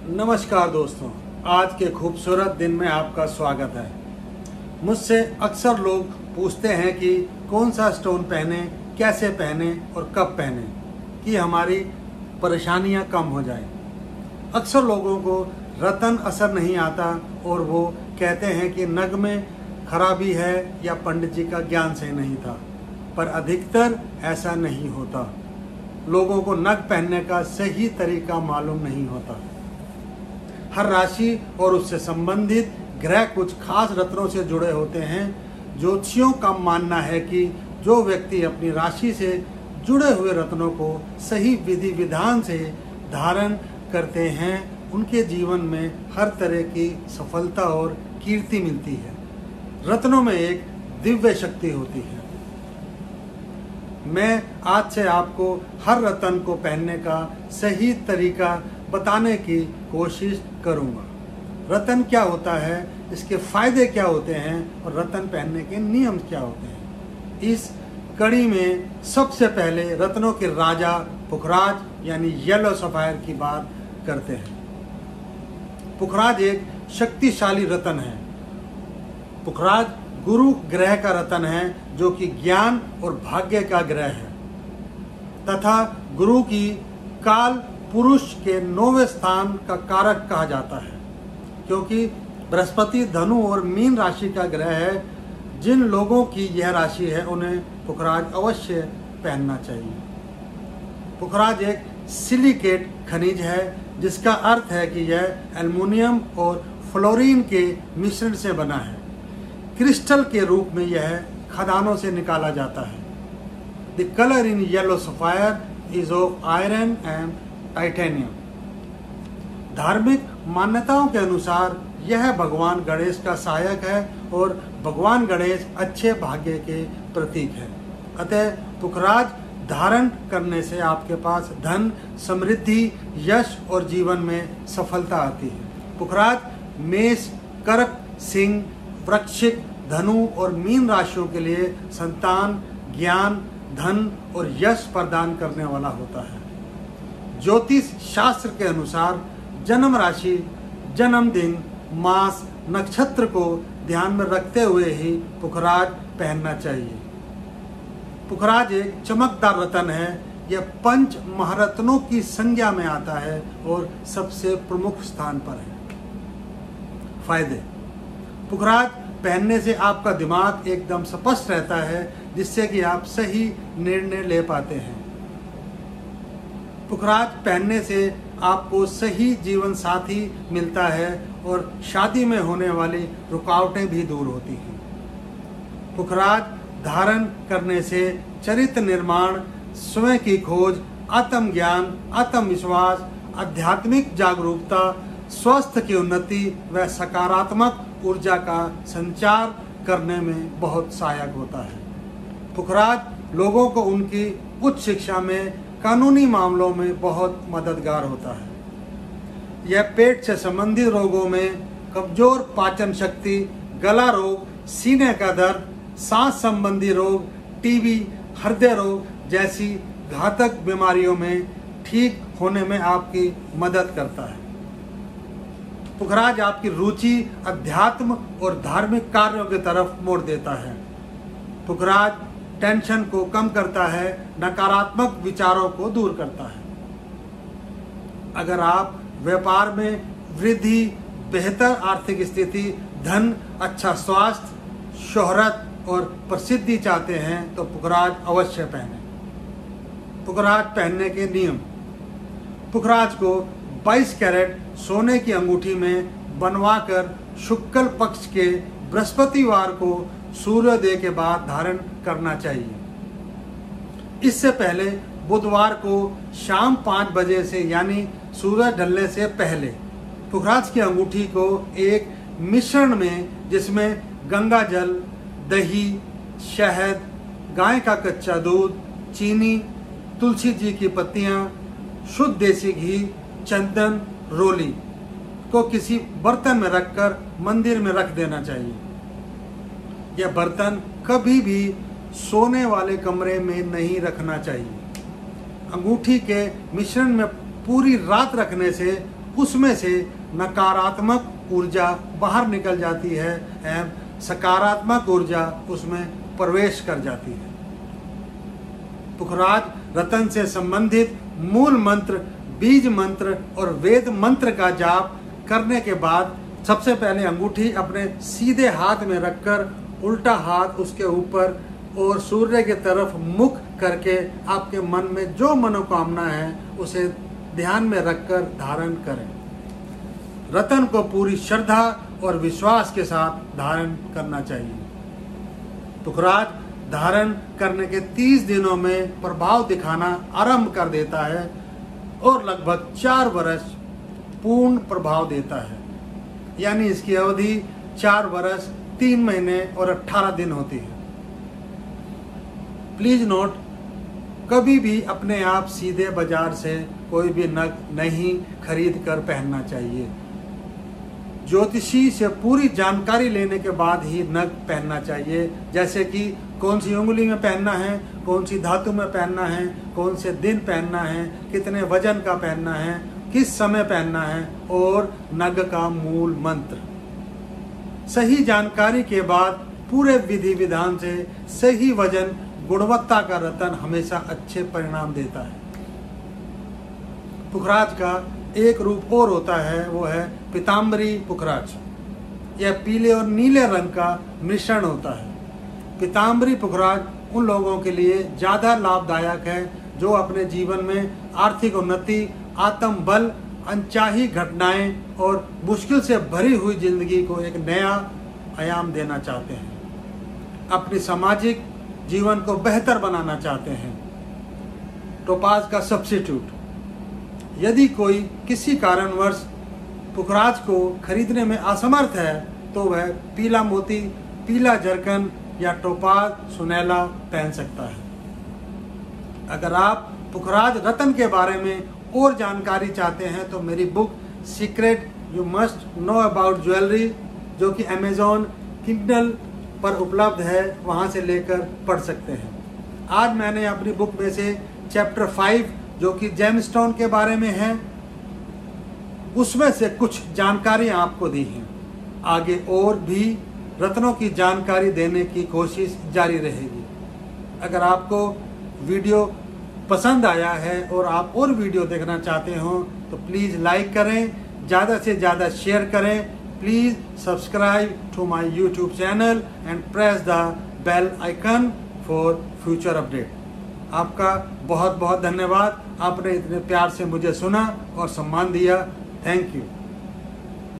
नमस्कार दोस्तों, आज के खूबसूरत दिन में आपका स्वागत है। मुझसे अक्सर लोग पूछते हैं कि कौन सा स्टोन पहने, कैसे पहने और कब पहने कि हमारी परेशानियां कम हो जाए। अक्सर लोगों को रतन असर नहीं आता और वो कहते हैं कि नग में खराबी है या पंडित जी का ज्ञान सही नहीं था, पर अधिकतर ऐसा नहीं होता। लोगों को नग पहनने का सही तरीका मालूम नहीं होता। हर राशि और उससे संबंधित ग्रह कुछ खास रत्नों से जुड़े होते हैं। ज्योतिषियों का मानना है कि जो व्यक्ति अपनी राशि से जुड़े हुए रत्नों को सही विधि विधान से धारण करते हैं, उनके जीवन में हर तरह की सफलता और कीर्ति मिलती है। रत्नों में एक दिव्य शक्ति होती है। मैं आज से आपको हर रत्न को पहनने का सही तरीका बताने की कोशिश करूंगा। रत्न क्या होता है, इसके फायदे क्या होते हैं और रत्न पहनने के नियम क्या होते हैं। इस कड़ी में सबसे पहले रत्नों के राजा पुखराज यानी येलो सफायर की बात करते हैं। पुखराज एक शक्तिशाली रत्न है। पुखराज गुरु ग्रह का रत्न है, जो कि ज्ञान और भाग्य का ग्रह है तथा गुरु की काल पुरुष के 9वें स्थान का कारक कहा जाता है, क्योंकि बृहस्पति धनु और मीन राशि का ग्रह है। जिन लोगों की यह राशि है उन्हें पुखराज अवश्य पहनना चाहिए। पुखराज एक सिलिकेट खनिज है, जिसका अर्थ है कि यह एल्युमिनियम और फ्लोरीन के मिश्रण से बना है। क्रिस्टल के रूप में यह खदानों से निकाला जाता है। The colour in yellow sapphire is of iron and titanium. धार्मिक मान्यताओं के अनुसार यह भगवान गणेश का सहायक है और भगवान गणेश अच्छे भाग्य के प्रतीक है। अतः पुखराज धारण करने से आपके पास धन, समृद्धि, यश और जीवन में सफलता आती है। पुखराज मेष, कर्क, सिंह, वृश्चिक, धनु और मीन राशियों के लिए संतान, ज्ञान, धन और यश प्रदान करने वाला होता है। ज्योतिष शास्त्र के अनुसार जन्म राशि, जन्मदिन, मास, नक्षत्र को ध्यान में रखते हुए ही पुखराज पहनना चाहिए। पुखराज एक चमकदार रत्न है। यह 5 महारत्नों की संज्ञा में आता है और सबसे प्रमुख स्थान पर है। फायदे: पुखराज पहनने से आपका दिमाग एकदम स्पष्ट रहता है, जिससे कि आप सही निर्णय ले पाते हैं। पुखराज पहनने से आपको सही जीवन साथी मिलता है और शादी में होने वाली रुकावटें भी दूर होती हैं। पुखराज धारण करने से चरित्र निर्माण, स्वयं की खोज, आत्मज्ञान, आत्मविश्वास, आध्यात्मिक जागरूकता, स्वास्थ्य की उन्नति व सकारात्मक ऊर्जा का संचार करने में बहुत सहायक होता है। पुखराज लोगों को उनकी उच्च शिक्षा में, कानूनी मामलों में बहुत मददगार होता है। यह पेट से संबंधित रोगों में, कमजोर पाचन शक्ति, गला रोग, सीने का दर्द, सांस संबंधी रोग, टीबी, हृदय रोग जैसी घातक बीमारियों में ठीक होने में आपकी मदद करता है। पुखराज आपकी रुचि अध्यात्म और धार्मिक कार्यों की तरफ मोड़ देता है। पुखराज टेंशन को कम करता है, नकारात्मक विचारों को दूर करता है। अगर आप व्यापार में वृद्धि, बेहतर आर्थिक स्थिति, धन, अच्छा स्वास्थ्य, शोहरत और प्रसिद्धि चाहते हैं तो पुखराज अवश्य पहनें। पुखराज पहनने के नियम: पुखराज को 22 कैरेट सोने की अंगूठी में बनवाकर शुक्ल पक्ष के बृहस्पतिवार को सूर्योदय के बाद धारण करना चाहिए। इससे पहले बुधवार को शाम 5 बजे से यानी सूरज ढलने से पहले पुखराज की अंगूठी को एक मिश्रण में, जिसमें गंगा जल, दही, शहद, गाय का कच्चा दूध, चीनी, तुलसी जी की पत्तियां, शुद्ध देसी घी, चंदन, रोली को किसी बर्तन में रखकर मंदिर में रख देना चाहिए। यह बर्तन कभी भी सोने वाले कमरे में नहीं रखना चाहिए। अंगूठी के मिश्रण में पूरी रात रखने से उसमें से नकारात्मक ऊर्जा बाहर निकल जाती है एवं सकारात्मक ऊर्जा उसमें प्रवेश कर जाती है। पुखराज रतन से संबंधित मूल मंत्र, बीज मंत्र और वेद मंत्र का जाप करने के बाद सबसे पहले अंगूठी अपने सीधे हाथ में रखकर उल्टा हाथ उसके ऊपर और सूर्य की तरफ मुख करके आपके मन में जो मनोकामना है उसे ध्यान में रखकर धारण करें। रतन को पूरी श्रद्धा और विश्वास के साथ धारण करना चाहिए। पुखराज धारण करने के 30 दिनों में प्रभाव दिखाना आरंभ कर देता है और लगभग 4 वर्ष पूर्ण प्रभाव देता है, यानी इसकी अवधि 4 वर्ष 3 महीने और 18 दिन होती है। प्लीज नोट, कभी भी अपने आप सीधे बाजार से कोई भी नग नहीं खरीद कर पहनना चाहिए। ज्योतिषी से पूरी जानकारी लेने के बाद ही नग पहनना चाहिए, जैसे कि कौन सी उंगली में पहनना है, कौन सी धातु में पहनना है, कौन से दिन पहनना है, कितने वजन का पहनना है, किस समय पहनना है और नग का मूल मंत्र। सही जानकारी के बाद पूरे विधि विधान से सही वजन, गुणवत्ता का रतन हमेशा अच्छे परिणाम देता है। पुखराज का एक रूप और होता है, वो है पीताम्बरी पुखराज। यह पीले और नीले रंग का मिश्रण होता है। पीताम्बरी पुखराज उन लोगों के लिए ज़्यादा लाभदायक है जो अपने जीवन में आर्थिक उन्नति, आत्म बल, अनचाही घटनाएं और मुश्किल से भरी हुई जिंदगी को एक नया आयाम देना चाहते हैं, अपनी सामाजिक जीवन को बेहतर बनाना चाहते हैं। टोपाज का सब्स्टिट्यूट, यदि कोई किसी कारणवश पुखराज को खरीदने में असमर्थ है तो वह पीला मोती, पीला जरकन या टोपाज सुनहला पहन सकता है। अगर आप पुखराज रतन के बारे में और जानकारी चाहते हैं तो मेरी book secret you must know about jewellery, जो कि अमेजॉन किंडल पर उपलब्ध है, वहां से लेकर पढ़ सकते हैं। आज मैंने अपनी बुक में से चैप्टर 5 जो कि जेमस्टोन के बारे में है, उसमें से कुछ जानकारी आपको दी है। आगे और भी रत्नों की जानकारी देने की कोशिश जारी रहेगी। अगर आपको वीडियो पसंद आया है और आप और वीडियो देखना चाहते हो तो प्लीज़ लाइक करें, ज़्यादा से ज़्यादा शेयर करें। Please subscribe to my YouTube channel and press the bell icon for future update. आपका बहुत बहुत धन्यवाद, आपने इतने प्यार से मुझे सुना और सम्मान दिया। Thank you.